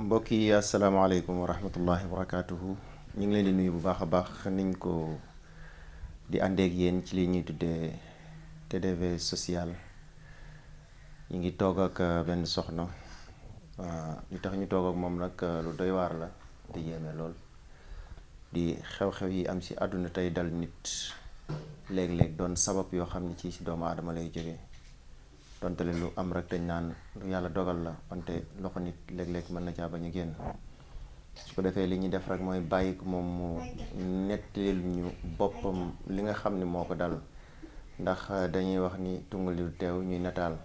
mbokk yi asalaamaaleykum wa rahmatullahi wa barakaatuhu ñu ngi leen di nuyu bu baax a baax niñ ko di àndeek yéen ci li ñuy tuddee TDV social. ñu ngi toog ak benn soxna li tax ñu toog ak moom nag lu doy waar la di yéeme lool di xew-xew yi am ci àdduna tey dal nit léeg-léeg doon sabab yoo xam ne ci doomu aadama lay jóge donte lu am rek dañ naan lu yàlla dogal la wante loxo nit léeg-léeg mën na caa bañ a génn su ko defee li ñuy def rek mooy bàyyi ko moom mu nettalil ñu boppam li nga xam ni moo ko dal ndax dañuy wax ni tungal lu teew ñuy nataal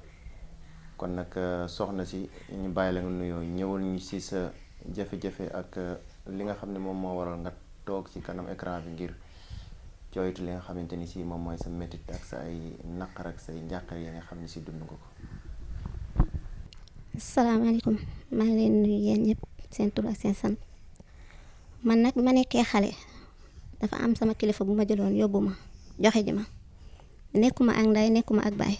kon nag soxna si ñu bàyyi la nga nuyoo ñëwal ñu ci sa jafe-jafe ak li nga xam ne moom moo waral nga toog ci kanam écran bi ngir jooytu li nga xamante ni si moom mooy sa métit ak sa ay naqar ak say njàqare yi nga xam ne si dund nga ko. asalaamaaleykum maa ngi leen nuyu yéen ñëpp seen tur ak seen sant man nag ma nekkee xale dafa am sama kilifa bu ma jëloon yóbbu ma joxe ji ma nekkuma ak nday nekkuma ak baay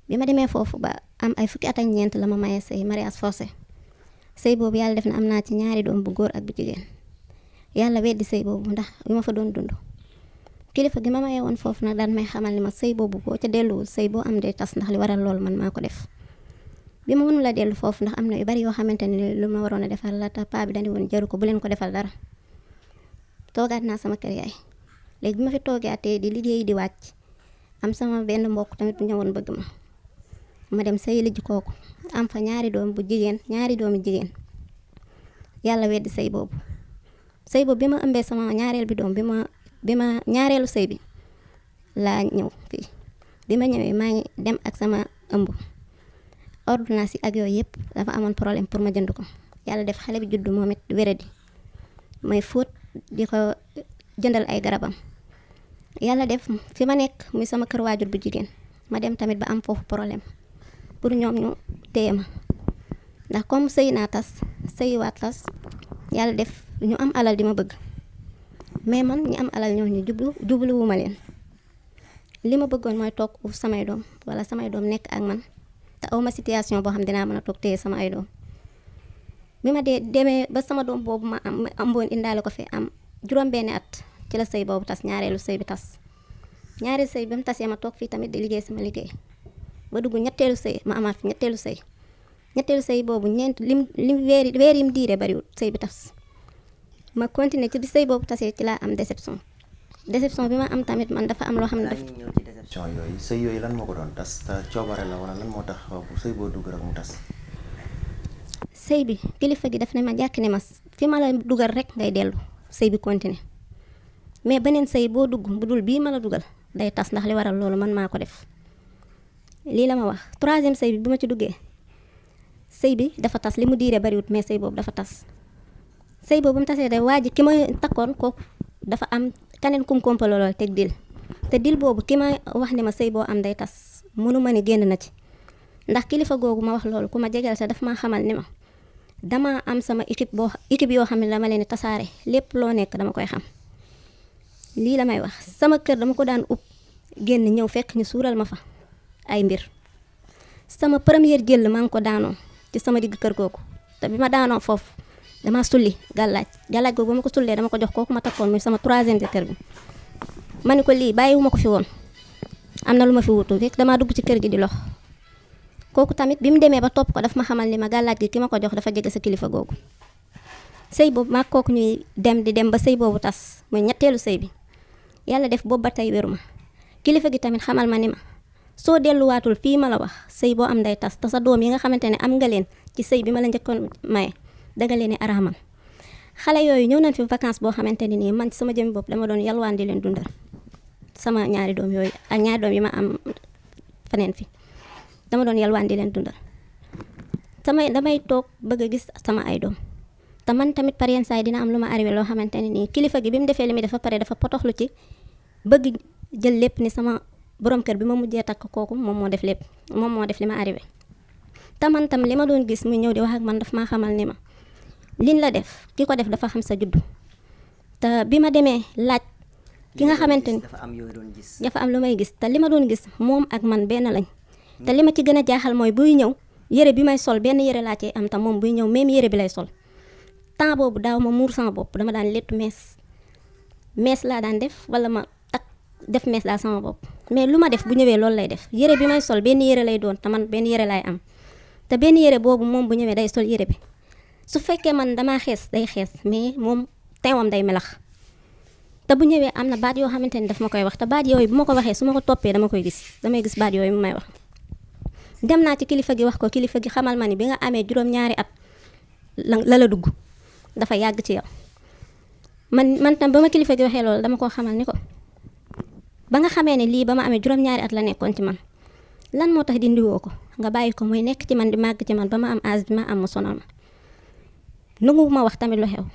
bi ma demee foofu ba am ay fukki at ak ñeent la ma mayee sëy mariage forcé sëy boobu yàlla def na am naa ci ñaari doom bu góor ak bu jigéen yàlla weddi sëy boobu ndax yu ma fa doon dund. kilifa gi ma mayee woon foofu nag daan may xamal ni ma sëy boobu boo ca delluwul sëy boo am day tas ndax li waral loolu man maa ko def bi ma mënula dellu foofu ndax am na yu bari yoo xamante ni lu ma waroon a defal la te paa bi dañu woon jaru ko bu leen ko defal dara toogaat naa sama kër yaay léegi bi ma fi toogaatee di liggéey di wàcc am sama benn mbokk tamit bu ñëwoon bëgg ma dem sëy lijji kooku am fa ñaari doomi jigéen yàlla weddi sëy boobu bi ma ëmbee sama ñaareel bi doom bi ma ñaareelu sëy bi laa ñëw fii bi ma ñëwee maa ngi dem ak sama ëmb ordonnance yi ak yooyu yëpp dafa amoon problème pour ma jënd ko yàlla def xale bi juddu moom it wéradi may fóot di ko jëndal ay garabam yàlla def fi ma nekk muy sama kër waajur bu jigéen ma dem tamit ba am foofu problème pour ñoom ñu téye ma ndax comme sëy naa tas sëyiwaat tas yàlla def ñu am alal di ma bëgg mais man ñi am alal ñoo ñu jubluwuma leen li ma bëggoon mooy toog uuf samay doom wala samay doom nekk ak man te awma situation boo xam dinaa mën a toog téye sama ay doom bi ma demee ba sama doom boobu ma amboon indaale ko fi am juróom-benni at ci la sëy boobu tas ñaareelu sëy bi tas ñaareelu sëy bi mu tasee ma toog fii tamit di liggéey sama liggéey ba dugg ñetteelu sëy ma amaat fi ñetteelu sëy boobu ñeent lim weer yim diire bariwul sëy bi tas ma continuer ci bi sëy boobu tasee ci laa am déception bi ma am tamit man dafa am loo xam ne daf ñëw ci déception yooyu sëy yooyu lan moo ko doon tas te coobare la wala lan moo tax sëy boo dugg rek mu tas. sëy bi kilifa gi daf ne ma jàkk ne ma fi ma la dugal rek ngay dellu sëy bi continuer mais beneen sëy boo dugg bu dul bii ma la dugal day tas ndax li waral loolu man maa ko def lii la ma wax. troisième sëy bi ma ci duggee sëy bi dafa tas li mu diire bariwut mais sëy boobu dafa tas sëy boobu mu tasee day waa ji ki ma takkoon kooku dafa am keneen kum kompaloo lool teg dil te dil boobu ki ma wax ni ma sëy boo am day tas mënu ma ni génn na ci ndax kilifa googu ma wax loolu ku ma jegeel te daf ma xamal ni ma dama am sama équipe yoo xam ne dama leen tasaare lépp loo nekk dama koy xam lii la may wax sama kër dama ko daan ub génn ñëw fekk ñu suural ma fa ay mbir sama première jël maa ngi ko daanoo ci sama digg kër googu te bi ma daanoo foofu dama sulli gàllaaj googu ba ma ko sullee dama ko jox kooku ma takkoon muy sama troisième jëkkër bi ma ni ko lii bàyyiwuma ko fi woon am na lu ma fi wutu rek damaa dugg ci kër gi di lox kooku tamit bi mu demee ba topp ko daf ma xamal ni ma gàllaaj gi ki ma ko jox dafa jege sa kilifa googu sëy boobu maag kooku ñuy dem ba sëy boobu tas muy ñetteelu sëy bi yàlla def boobu ba tey wéru ma kilifa gi tamit xamal ma ni ma soo delluwaatul fii ma la wax sëy boo am day tas te sa doom yi nga xamante ne am nga leen ci sëy bi ma la njëkkoon maye danga leen araamal xale yooyu ñëw nañ fi vacances boo xamante ne nii man ci sama jëmmi bopp dama doon yalwaan di leen dundal sama ñaari doom yooyu ak ñaari doom yi ma am feneen fi dama doon yalwaan di leen dundal damay toog bëgg a gis sama ay doom te man tamit par yenn saa yi dina am lu ma arrivé loo xamante ne nii kilifa gi bi mu defee li muy def ba pare dafa potoxlu ci bëgg jël lépp ni sama borom kër bi ma mujjee takk kooku moom moo def lépp moom moo def li ma arrivé te man tam li ma doon gis muy ñëw di wax ak man daf maa xamal ni ma liñ la def ki ko def dafa xam sa juddu te bi ma demee laaj ki nga xamante ni dafa am lu may gis te li ma doon gis moom ak man benn lañ te li ma ci gën a jaaxal mooy buy ñëw yére bi may sol benn yére laa cee am tam moom buy ñëw même yére bi lay sol temps boobu daaw ma muur sama bopp dama daan lettu mees laa daan def wala ma def mees daal sama bopp mais lu ma def bu ñëwee loolu lay def yére bi may sol benn yére lay doon te man benn yére laay am te benn yére boobu moom bu ñëwee day sol yére bi su fekkee man damaa xees day xees mais moom teewam day melax te bu ñëwee am na baat yoo xamante ni daf ma koy wax te baat yooyu bu ma ko waxee su ma ko toppee damay gis baat yooyu mu may wax dem naa ci kilifa gi wax ko kilifa gi xamal ma ni bi nga amee juróom-ñaari at la dugg dafa yàgg ci yow man tam ba ma kilifa gi waxee loolu dama koo xamal ni ko ba nga xamee ne lii ba ma amee juróom-ñaari at la nekkoon ci man lan moo tax dindiwoo ko nga bàyyi ko muy nekk ci man di màgg ci man ba ma am âge bi ma am mu sonal ma nangu ma wax tamit lu xew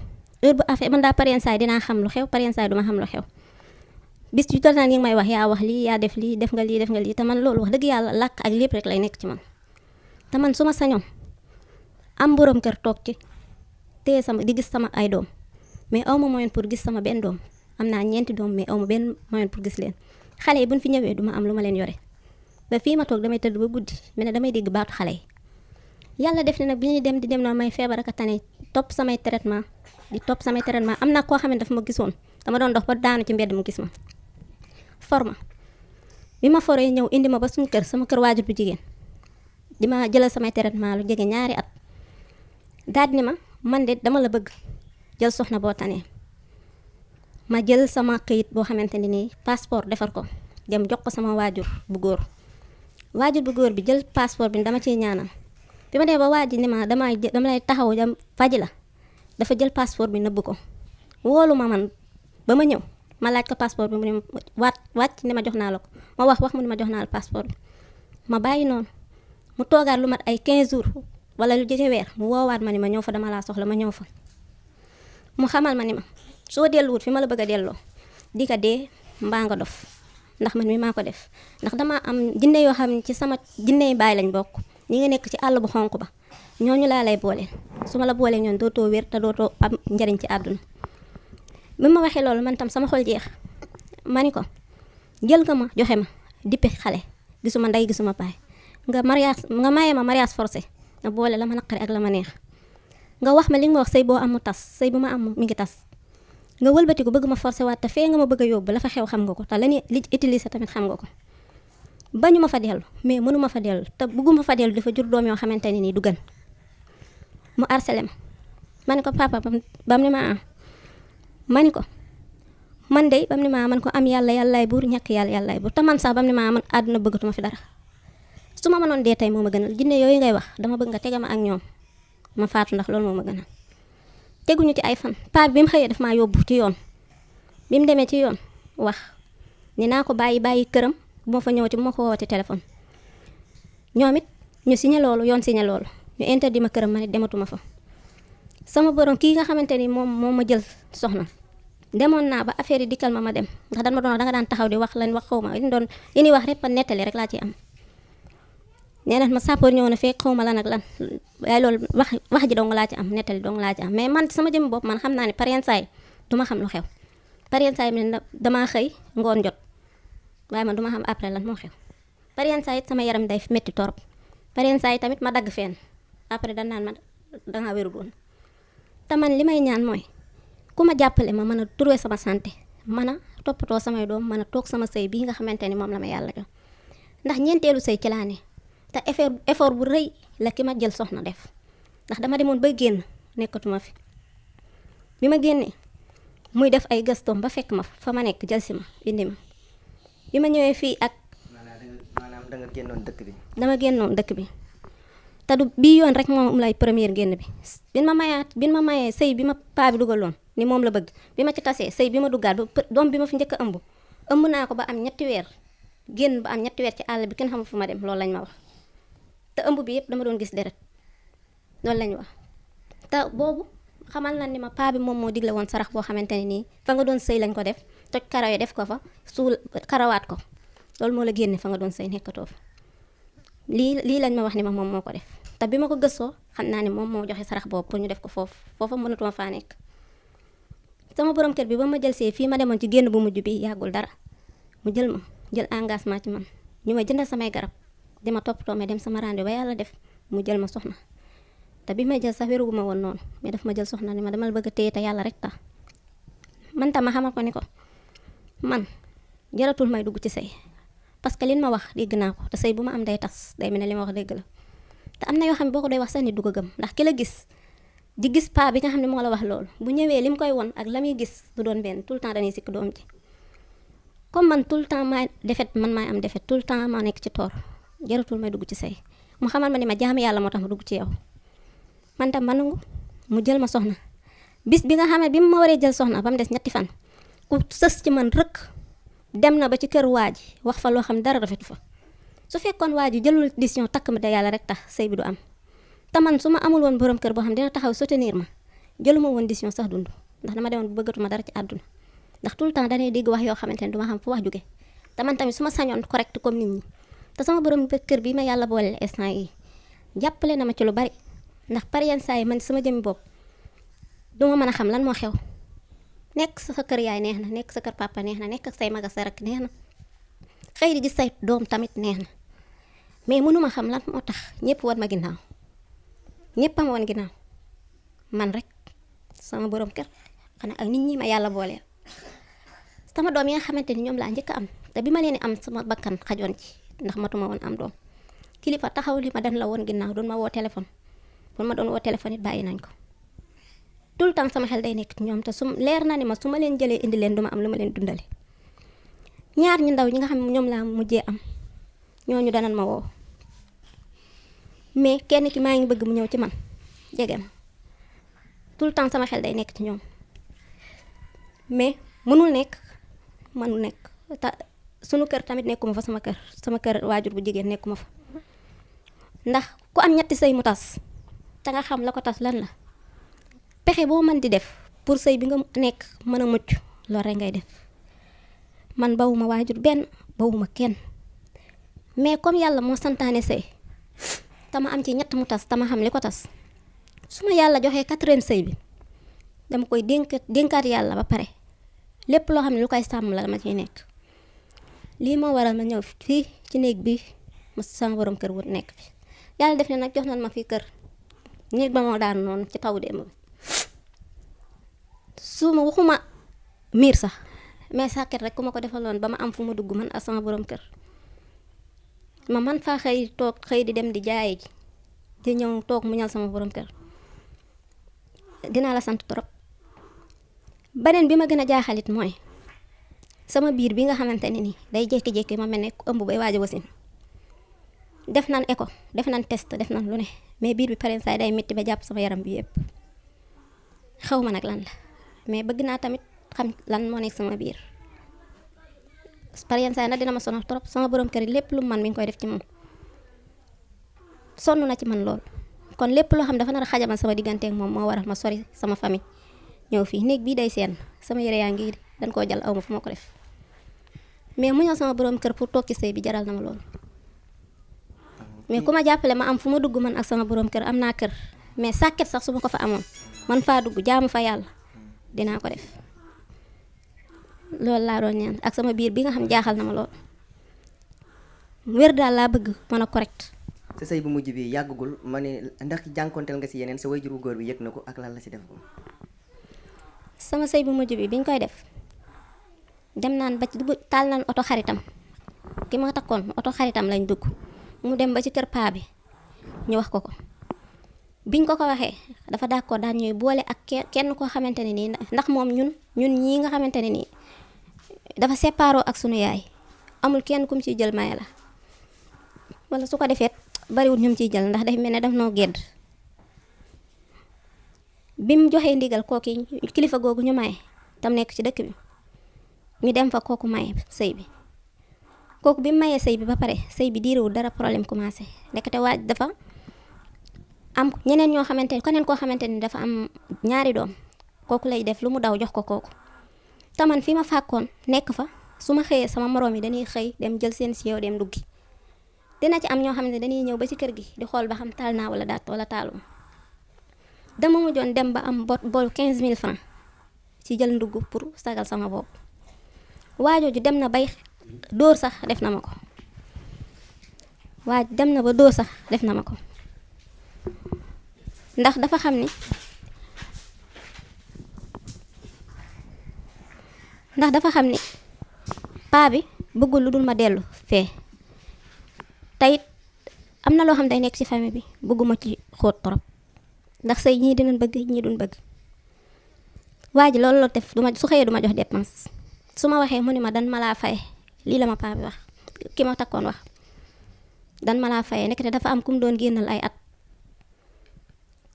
heure bu affaire man daa pareen saay dinaa xam lu xew pareen saay duma xam lu xew bis yu toll naa ngi may wax yaa wax lii yaa def lii def nga lii te man loolu wax dëgg yàlla làkk ak lépp rek lay nekk ci man te man su ma sañoon am borom kër toog ci téye di gis sama ay doom mais aw ma moyen pour gis sama benn doom am naa 4 doom mais aw ma benn moyen pour gis leen xale yi buñ fi ñëwee duma am lu ma leen yore ba fii ma toog damay tëdd ba guddi mais ne damay dégg baatu xale yi yàlla def ne nag bi ñuy dem di dem noonu may feebar ak a tane topp samay traitement am na koo xam ne dafa ma gisoon dama doon dox ba daanu ci mbedd mu gis ma forma bi ma foree ñëw indi ma ba suñu kër sama kër waajur bu jigéen di ma jëlal samay traitement lu jege 2 at daal ni ma man de dama la bëgg jël soxna boo tanee ma jël sama këyit boo xamante ni nii passeport defar ko dem jox ko sama waajur bu góor bi jël passeport bi dama ciy ñaanal bi ma dee ba waaj ni ma dama lay taxaw jam faji la dafa jël passeport bi nëbb ko woolu ma man ba ma ñëw ma laaj ko passeport bi mu ne wàcc ni ma jox naa la ko ma wax mu ne ma jox naa la passeport bi ma bàyyi noonu mu toogaat lu mat ay 15 jours wala lu jege weer mu woowaat ma ni ma ñëw fa dama laa soxla ma ñëw fa mu xamal ma ni ma soo delluwut fi ma la bëgg a delloo di ka dee mbaa nga dof ndax man mi maa ko def ndax dama am jinne yoo xam ne ci sama jinne yi baay lañ bokk ñi nga nekk ci àll bu xonk ba ñooñu laa lay booleel su ma la boolee ñoon dootoo wér te dootoo am njariñ ci àdduna bi ma waxee loolu man tam sama xol jeex ma ni ko jël nga ma joxe ma dippi xale gisuma ndey gisuma baay nga maye ma mariage forcé nga boole la ma naqari ak la ma neex nga wax ma li nga ma wax sëy boo am mu tas sëy bu ma am mi ngi tas nga wëlbati ko bëgg ma forcé waat te fee nga ma bëgg a yóbbu la fa xew xam nga ko te la li utiliser tamit xam nga ko bañu ma fa dellu mais mënu ma fa dellu te bëgguma fa dellu dafa jur doom yoo xamante ne nii du gën mu harcelé ma ni ko papa bam ni ma ma ni ko man de bam ni ma man ko am yàlla yàllaay buur ñàkk yàlla yàllaay buur te man sax bam ni ma man àdduna bëggatuma fi dara su ma mënoon dee tey moo ma gënal jinne yooyu ngay wax dama bëgg nga tega ma ak ñoom ma faatu ndax loolu moo ma gënal teguñu ci ay fan paa bi mu xëyee daf maa yóbbu ci yoon bi mu demee ci yoon wax ni naa ko bàyyi këram bu ma fa ñëwati bu ma ko woowati téléphone ñoom it ñu signé loolu yoon signé loolu ñu interdit ma këram ma ne dematuma fa sama borom kii nga xamante ni moom ma jël soxna demoon naa ba affaire yi dikkal ma dem ndax dan ma doon danga daan taxaw di wax lan wax xaw ma li ñuy wax rek pa nettali rek laa ci am nee na ma sappoor ñëw na fekk xaw ma lan ak lan waaye loolu wax ji dong laa ci am nettali dong laa ci am mais man sama jëmmi bopp man xam naa ne par yenn saay du ma xam lu xew par yenn saay mi damaa xëy ngoon jot waaye man du ma xam après lan moo xew par yenn saay sama yaram day métti torop par yenn saay tamit ma dagg fenn après dañ naan ma dangaa wérul woon te man li may ñaan mooy ku ma jàppale ma mën a trouver sama santé mën a toppatoo samay doom mën a toog sama sëy bii nga xamante ni moom la ma yàlla jox ndax ñeenteelu sëy ci laa ne te effort bu rëy la ki ma jël soxna def ndax dama demoon ba génn nekkatuma fi bi ma génnee muy def ay gëstoom ba fekk ma fa ma nekk jël si ma indi ma bi ma ñëwee fii ak maanaam da nga génnoon dëkk bi dama génnoon dëkk bi te du bii yoon rek moom lay première génn bi bin ma mayee sëy bi ma paa bi dugaloon ni moom la bëgg bi ma ci tasee sëy bi ma duggaat ba doom bi ma fi njëkk a ëmb naa ko ba am 3 weer génn ba am 3 weer ci àll bi kenn xamul fu ma dem loolu lañ ma wax te ëmb bi yëpp dama doon gis deret loolu lañ wax te boobu xamal na ni ma paa bi moom moo digle woon sarax boo xamante ne nii fa nga doon sëy lañ ko def toj karaw yi def ko fa suul karawaat ko loolu moo la génne fa nga doon sëy nekkatoo fa lii lañ ma wax ni ma moom moo ko def te bi ma ko gëstoo xam naa ne moom moo joxe sarax boobu pour ñu def ko foofa mënatuma faa nekk sama borom kër bi ba ma jël see fii ma demoon ci génn bu mujj bi yàggul dara mu jël engagement ci man ñu ma jëndal samay garab di ma toppatoo ma dem sama rendez-vous ba yàlla def mu jël ma soxna te bi may jël sax wéruguma woon noonu mais daf ma jël soxna ni ma dama la bëgg a téye te yàlla rek tax man tam ma xamal ko ni ko man jaratul may dugg ci sëy parce que liñ ma wax dégg naa ko te sëy bu ma am day tas day mel ne li ma wax dégg la te am na yoo xam ne boo ko doy wax sax nit du ko gëm ndax ki la gis di gis paa bi nga xam ne moo la wax loolu bu ñëwee li mu koy won ak la muy gis du doon benn tout le temps dañuy sikk doom ji comme man tout le temps maay defet man maay am defet tout le temps maa nekk ci toor jaratul may dugg ci sëy mu xamal ma ni ma jaami yàlla moo tax ma dugg ci yow man tam ma nangu mu jël ma soxna bis bi nga xam ne bi ma waree jël soxna ba mu des 2 fan ku sës ci man rëkk dem na ba ci kër waa ji wax fa loo xam dara rafetu fa su fekkoon waa ji jëlul décision takk ma de yàlla rek tax sëy bi du am te man su ma amul woon borom kër boo xam dina taxaw soutenir ma jëluma woon décision sax dund ndax dama demoon bu bëggatuma dara ci àdduna ndax tout le temps danay dégg wax yoo xamante ne duma xam fu wax jóge te man tamit su ma sañoon correct comme nit ñi te sama borom kër bi ma yàlla boole instant yi jàppale na ma ci lu bari ndax par yenn saa yi man sama jëmmi bopp duma mën a xam lan moo xew nekk sa kër yaay neex na nekk sa kër papa neex na nekk ak say mag ak sa rakk neex na xëy di gis say doom tamit neex na mais mënuma xam lan moo tax ñëpp war ma ginnaaw ñëpp am woon ginnaaw man rek sama borom kër xanaa ak nit ñi ma yàlla booleel sama doom yi nga xamante ni ñoom laa njëkk a am te bi ma leen am sama bakkan xajoon ci ndax matuma woon am doom kilifa taxaw li ma dan la woon ginnaaw doon ma woo téléphone bu ma doon woo téléphone it bàyyi nañ ko tout le temps sama xel day nekk ñoom te su leer na ni ma su ma leen jëlee indi leen duma am lu ma leen dundale ñaar ñu ndaw ñi nga xam ne ñoom laa mujjee am ñooñu danan ma woo mais kenn ki maa ngi bëgg mu ñëw ci man jege ma tout le temps sama xel day nekk ci ñoom mais mënul nekk te sunu kër tamit nekkuma fa sama kër waajur bu jigéen nekkuma fa ndax ku am 3 sëy mu tas te nga xam la ko tas lan la pexe boo mën di def pour sëy bi nga nekk mën a mucc loolu rek ngay def man bawuma waajur benn bawuma kenn mais comme yàlla moo santaane sëy te ma am ci 3 mu tas te ma xam li ko tas su ma yàlla joxee 4e sëy bi dama koy dénkaat yàlla ba pare lépp loo xam ne lu koy sàmm la dama ciy nekk lii moo waral ma ñëw fii ci néeg bi ma sama borom kër wut nekk fi yàlla def ne nag jox nañ ma fii kër néeg ba moo daan noonu ci taw démb bi su ma waxuma miir sax mais sàkket rek ku ma ko defaloon ba ma am fu ma dugg man ak sama borom kër ma man faa xëy di dem di jaaye ji di ñëw toog mu ñal sama borom kër dinaa la sant trop beneen bi ma gën a jaaxalit mooy sama biir bi nga xamante ne nii day jékki-jékki ma mel ne ëmb bay waaj a wasin def nan écho def nan test def nan lu ne mais biir bi pareen saay day métti ba jàpp sama yaram bi yëpp xaw ma nag lan la mais bëgg naa tamit xam lan moo nekk sama biir pareen saay nag dina ma sonal trop sama borom kër lépp lu man mi ngi koy def ci moom sonn na ci man lool kon lépp loo xam dafa nar a xajamal sama digganteek moom moo waral ma sori sama famille ñëw fii néeg bii day seen sama yére yaa ngi dañ koo jël aw ma fu ma ko def mais mu ñëw sama borom kër pour toog ci sëy bi jaral na ma loolu mais ku ma jàppale ma am fu ma dugg man ak sama borom kër am naa kër mais sàkket sax su ma ko fa amoon man faa dugg jaamu fa yàlla dinaa ko def loolu laa doon ñaan ak sama biir bi nga xam jaaxal na ma lool wér daal laa bëgg mën a correct. sa sëy bu mujj bi yàggagul ma ne ndax jànkonteel nga si yeneen sa wayjuru góor bi yëg na ko ak lan la si def ko. sama sëy bu mujj bi biñ koy def dem naan ba ci taal naan oto xaritam ki ma takkoon oto xaritam lañ dugg mu dem ba ci kër paa bi ñu wax ko biñ ko waxee dafa d'accord daan ñuy boole ak kenn koo xamante ne nii ndax moom ñun ñii nga xamante ne nii dafa séparoo ak sunu yaay amul kenn kum ciy jël maye la wala su ko defee bariwul ñum ciy jël ndax day mel ne daf noo gedd bi mu joxee ndigal kooki kilifa googu ñu maye tam nekk ci dëkk bi ñu dem fa kooku maye sëy bi kooku bi mu mayee sëy bi ba pare sëy bi diirewul dara problème commencé ndekete waaj dafa am ñeneen ñoo xamante ni keneen koo xamante ni dafa am 2 doom kooku lay def lu mu daw jox ko kooku taman fi ma fàkkoon nekk fa su ma xëyee sama moroom yi dañuy xëy dem jël seen siyew dem duggi dina ci am ñoo xam ne dañuy ñëw ba ci kër gi di xool ba xam taal naa wala daat wala taaluma dama mujjoon dem ba am bool 15 000 francs ci jël ndugg pour sagal sama bopp waajooju dem na bay dóor sax def na ma ko waaj dem na ba dóor sax def na ma ko ndax dafa xam ni paa bi bëggul lu dul ma dellu fee teyit am na loo xam day nekk ci famille bi bëgguma ci xóot trop ndax say ñii dinañ bëgg ñii duñ bëgg. waa ji loolu la def su xëyee duma jox dépense su ma waxee mu ni ma dan ma laa faye lii la ma paa bi wax ki ma takkoon wax dan ma laa faye nekk te dafa am ku mu doon génnal ay at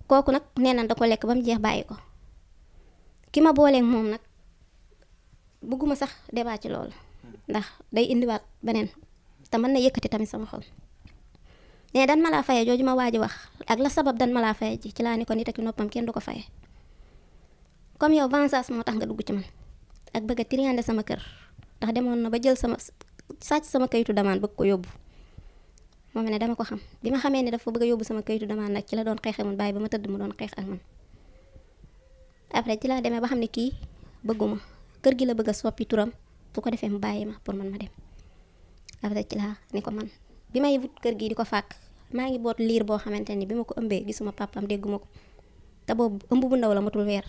kooku nag nee na da ko lekk ba mu jeex bàyyi ko ki ma booleeg moom nag bëgguma sax débat ci loolu ndax day indiwaat beneen te mën na yëkkati tamit sama xol mais dan ma laa faye jooju ma waaji wax ak la sabab dan ma laa faye ji ci laa ni ko nit ak noppam kenn du ko faye comme yow vengeance moo tax nga dugg ci man ak bëgg a triander sama kër ndax demoon na ba jël sàcc sama kayitu demande bëgg ko yóbbu moom ne dama ko xam bi ma xamee ne dafa bëgg a yóbbu sama kayitu demande nag ci la doon xeexe man bàyyi ba ma tëdd mu doon xeex ak man après ci laa demee ba xam ne kii bëgguma kër gi la bëgg a soppi turam su ko defee mu bàyyi ma pour man ma dem après ci laa ni ko man bi may wut kër gi di ko fàkk maa ngi boot liir boo xamante ni bi ma ko ëmbee gisuma papam dégguma ko te boobu ëmb bu ndaw la matul weer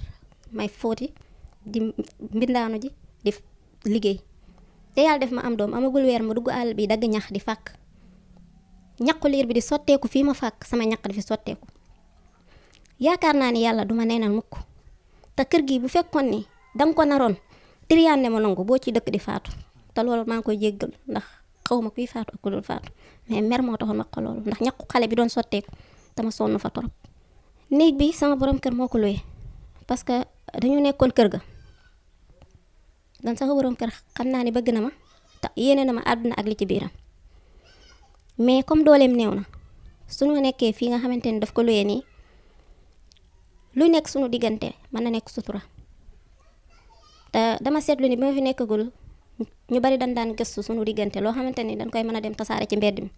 may fóoti di mbindaanu ji di liggéey te yàlla def ma am doom amagul weer ma dugg àll bi dagg ñax di fàkk ñaqu liir bi di sotteeku fii ma fàkk sama ñaq di fi sotteeku yaakaar naa ni yàlla duma neenal mukk te kër gi bu fekkoon ni danga ko naroon triande ma nangu boo ci dëkk di faatu te loolu maa ngi koy jéggal ndax xawma kuy faatu ak ku dul faatu mais mer moo taxoon wax ko loolu ndax ñaqu xale bi doon sotteeku dama sonn fa torop néeg bi sama borom kër moo ko luye parce que dañu nekkoon kër ga dan sama borom kër xam naa ni bëgg na ma te yéene na ma àdduna ak li ci biiram mais comme dooleem néew na suñu nekkee fii nga xamante ni daf ko luye nii lu nekk suñu diggante mën na nekk sutura te dama seetlu ni bi ma fi nekkagul ñu bari daan gëstu suñu diggante loo xamante ni dañ koy mën a dem tasaare ci mbedd mi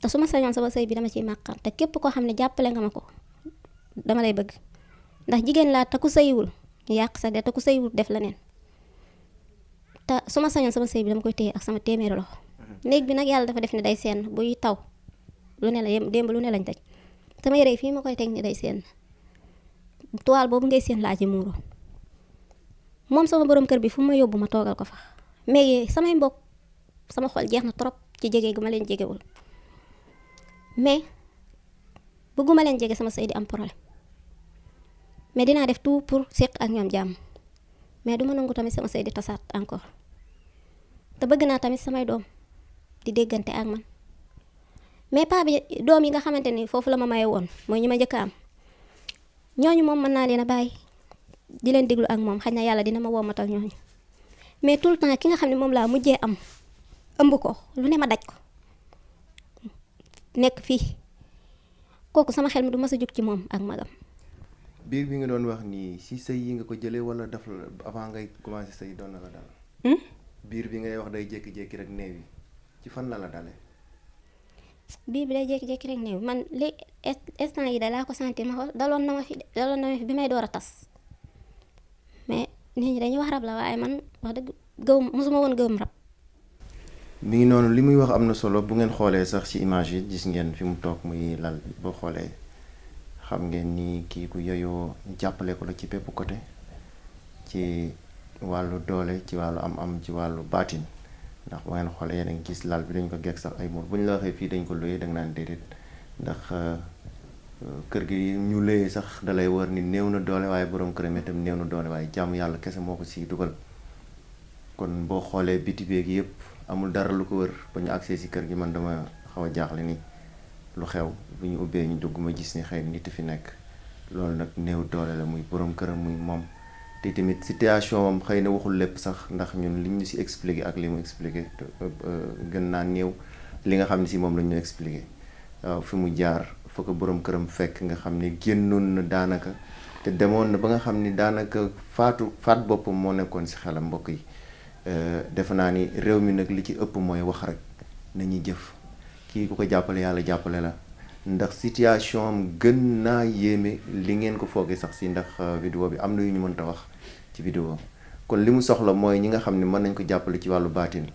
te su ma sañoon sama sëy bi dama ciy màqar te képp koo xam ne jàppale nga ma ko dama lay bëgg ndax jigéen laa te ku sëyiwul ñu yàq sa de te ku sëyiwul def la neen te su ma sañoon sama sëy bi dama koy téye ak sama téeméeri loxo néeg bi nag yàlla dafa def ne day seen buy taw lu ne la démb lu ne lañ daj sama yére fii ma koy teg ni day seen toile boobu ngay seen laa ci muuro moom sama borom kër bi fu ma yóbbu ma toogal ko fa mais samay mbokk sama xol jeex na trop ci jege gu ma leen jegewul mais bëgguma leen jege sama sëy di am problème mais dinaa def tout pour seq ak ñoom jàmm mais duma nangu tamit sama sëy di tasaat encore te bëgg naa tamit samay doom di déggante ak man mais paa bi doom yi nga xamante ni foofu la ma maye woon mooy ñi ma njëkk a am ñooñu moom mën naa leen a bàyyi di leen déglu ak moom xëy na yàlla dina ma wommatal ñooñu mais tout le temps ki nga xam ne moom laa mujjee am ëmb ko lu ne ma daj ko nekk fii kooku sama xel mi du mës a jóg ci moom ak magam. biir bi nga doon wax nii si sëy yi nga ko jëlee wala daf la avant ngay commencé sëy doon na la dal. biir bi ngay wax day jékki-jékki rek néew yi ci fan la dale. biir bi day jékki-jékki rek néew man li instant yi da laa ko santé ma xool daloon na ma fi bi may door a tas mais nit ñi dañuy wax rab la waaye man wax dëgg mosuma woon gëm rab. mi ngi noonu li muy wax am na solo bu ngeen xoolee sax ci image yi gis ngeen fi mu toog muy lal boo xoolee xam ngeen ni kii ku yeyoo jàppale ko la ci bépp côté ci wàllu doole ci wàllu am ci wàllu baatin ndax bu ngeen xoolee yéen a ngi gis lal bi dañ ko gekk sax ay mur bu ñu la waxee fii dañ ko luyee da nga naan déedéet ndax kër gi ñu luyee sax dalay wër ni néew na doole waaye borom këram itam néew na doole waaye jàmm yàlla kese moo ko siy dugal kon boo xoolee biti beeg yëpp amul dara lu ko wër ba ñu agsee si kër gi man dama xaw a jaaxle ni lu xew bu ñu ubbee ñu dugg ma gis ni xëy nit fi nekk loolu nag néew doole la muy borom këram muy moom te tamit situation am xëy na waxul lépp sax ndax ñun li ñu si expliqué ak li mu expliqué gën naa néew li nga xam ne si moom la ñu expliqué fi mu jaar fa ko borom këram fekk nga xam ne génnoon na daanaka te demoon na ba nga xam ni daanaka faat boppam moo nekkoon si xelam mbokk yi defe naa ni réew mi nag li ci ëpp mooy wax rek nañuy jëf kii ku ko jàppale yàlla jàppale la ndax situation am gën naa yéeme li ngeen ko foogee sax si ndax vidéo bi am na yu ñu mënta wax ci vidéo kon li mu soxla mooy ñi nga xam ne mën nañ ko jàppale ci wàllu baatin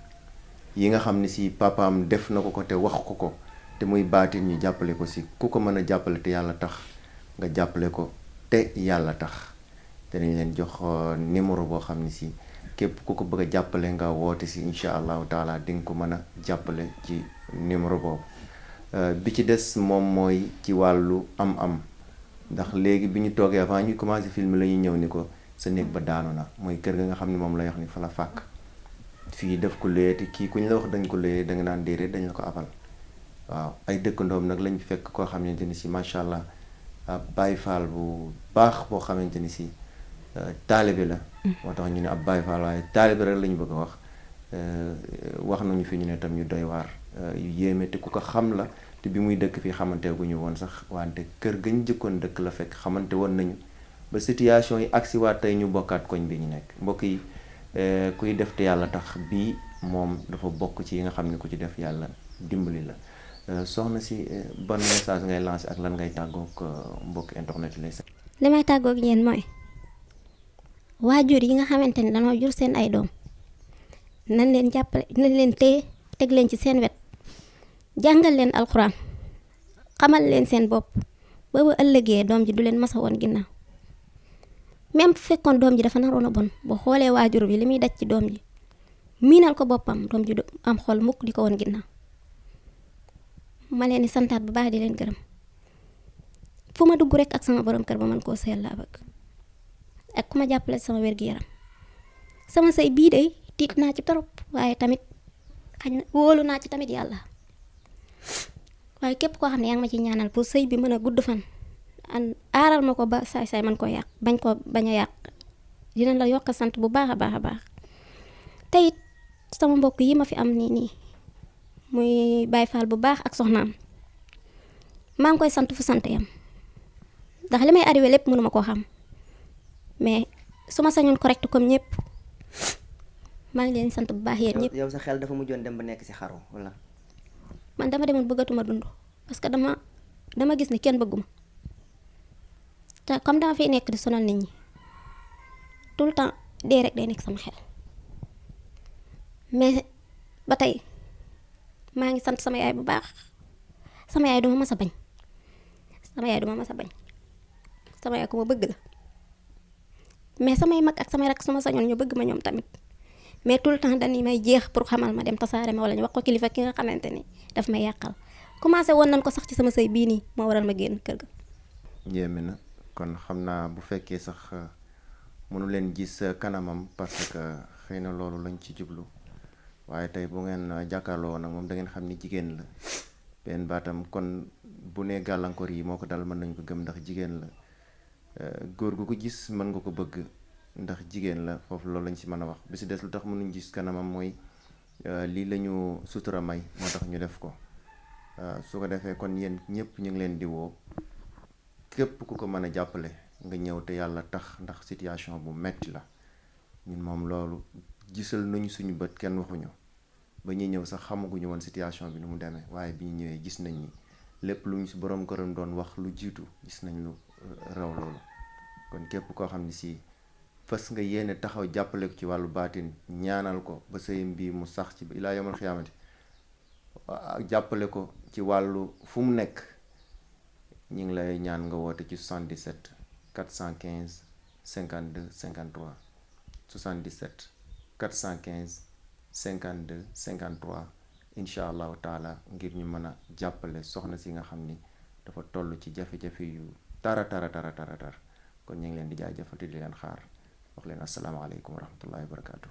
yi nga xam ne si papaam def na ko te wax ko te muy baatin ñu jàppale ko si ku ko mën a jàppale te yàlla tax nga jàppale ko te yàlla tax. danañ leen jox numéro boo xam ne si képp ku ko bëgg a jàppale nga woote si incha allahu taala di nga ko mën a jàppale ci numéro boobu. bi ci des moom mooy ci wàllu am-am ndax léegi bi ñu toogee avant ñuy commencé film la ñuy ñëw ni ko sa néeg ba daanu na mooy kër ga nga xam ne moom lay wax ni fa la fàkk fii def ko léegi te kii ku ñu la wax dañ ko léegi da nga naan déedéet dañ la ko abal. waaw ay dëkkandoom nag lañ fekk koo xamante ni si macha allah ab Baay Faal bu baax boo xamante ni si taalibe la. moo tax ñu ne ab Baay Faal waaye taalibe rek lañu bëgg a wax nañu fi ñu ne tam ñu doy waar yu yéeme te ku ko xam la te bi muy dëkk fii xamante guñu woon sax wante kër gañ jëkkoon dëkk la fekk xamante woon nañu ba situation yi agsi waat tey ñu bokkaat koñ bi ñu nekk mbokk yi kuy def te yàlla tax bii moom dafa bokk ci yi nga xam ne ku ci def yàlla dimbali la. soxna si ban message ngay lancé ak lan ngay tàggoog mbokki internet yi lay sax. li may tàggoog yéen mooy waajur yi nga xamante ni dañoo jur seen ay doom nañ leen jàppale nañ leen téye teg leen ci seen wet jàngal leen alxuraan xamal leen seen bopp ba bu ëllëgee doom ji du leen masa woon ginnaaw même bu fekkoon doom ji dafa naroon a bon boo xoolee waajur bi li muy daj ci doom ji miinal ko boppam doom ji du am xol mukk di ko woon ginnaaw. ma leen di santaat bu baax di leen gërëm fu ma dugg rek ak sama borom kër ba man koo seel laa bëgg ak ku ma jàppale sama wér-gu-yaram sama sëy bii de tiit naa ci torop waaye tamit xañ na wóolu naa ci tamit yàlla waaye képp koo xam ne yaa ngi ma ci ñaanal pour sëy bi mën a gudd fan aaral ma ko ba saay-saay man ko yàq bañ a yàq dina la yokk sant bu baax a baax a baax te it sama mbokk yi ma fi am nii muy Baay Faal bu baax ak soxnaam maa ngi koy sant fu sant yam ndax li may arrivé lépp mënuma koo xam mais su ma sañoon correct comme ñëpp maa ngi leen sant bu baax yéen ñëpp. yow sa xel dafa mujjoon dem ba nekk ci xaru wala. man dama demoon bëggatuma dund parce que dama gis ni kenn bëgguma te comme dama fiy nekk di sonal nit ñi tout le temps dee rek day nekk sama xel mais ba tey. maa ngi sant sama yaay bu baax sama yaay duma mas a bañ sama yaay ku ma bëgg la mais samay mag ak samay rak su ma sañoon ñu bëgg ma ñoom tamit mais tout le temps dañuy may jeex pour xamal ma dem tasaare ma wala ñu wax ko kilifa ki nga xamante ni daf may yàqal commencé woon nañ ko sax ci sama sëy bii nii moo waral ma génn kër ga. yéeme na kon xam naa bu fekkee sax mënu leen gis kanamam parce que xëy na loolu lañ ci jublu. waaye tey bu ngeen jàkkaarloo nag moom da ngeen xam ni jigéen la benn baatam kon bu nee gàllankoor yi moo ko dal mën nañ ko gëm ndax jigéen la góor gu ko gis mën nga ko bëgg ndax jigéen la foofu loolu lañ si mën a wax bi si des lu tax mënuñ gis kanamam mooy lii la ñu sutura may moo tax ñu def ko su ko defee kon yéen ñëpp ñu ngi leen di woo képp ku ko mën a jàppale nga ñëw te yàlla tax ndax situation bu metti la ñun moom loolu gisal nañu suñu bët kenn waxuñu ba ñuy ñëw sax xamaguñu woon situation bi nu mu demee waaye bi ñu ñëwee gis nañ ni lépp lu ñu si borom këram doon wax lu jiitu gis nañ lu raw loolu kon képp koo xam ne si fas nga yéene taxaw jàppale ko ci wàllu baatin ñaanal ko ba sëyam bii mu sax ci ba ilaa yawmal xiyaamati jàppale ko ci wàllu fu mu nekk ñu ngi lay ñaan nga woote ci 77 415 52 53 77 415 52 53 incha allahu taala ngir ñu mën a jàppale soxna si nga xam ni dafa toll ci jafe-jafe yu tara kon ñu ngi leen di jaajëfal di leen xaar wax leen asalaamaaleykum wa rahmatullahi wa barakaatu.